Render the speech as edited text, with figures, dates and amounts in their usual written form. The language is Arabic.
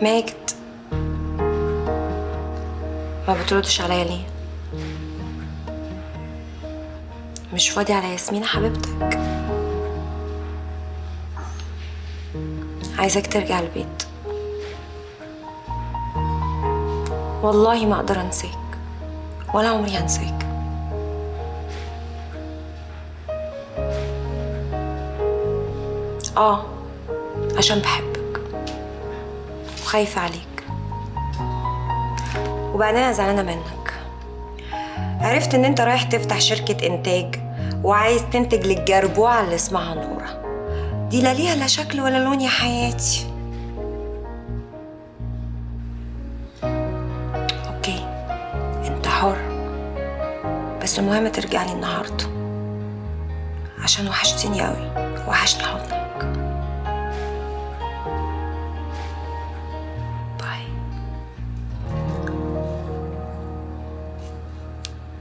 ماجد، ما بتردش عليا ليه؟ مش فاضي على ياسمينة حبيبتك؟ عايزاك ترجع البيت. والله ما اقدر انساك، ولا عمري هنساك. اه، عشان بحبك وخايفة عليك، وبعدين انا زعلانة منك. عرفت ان انت رايح تفتح شركة انتاج وعايز تنتج للجربوعة اللي اسمها نورة. دي لا ليها لا شكل ولا لون يا حياتي. اوكي، انت حر، بس المهم ترجعلي النهارده عشان وحشتني قوي، وحشني حضنك.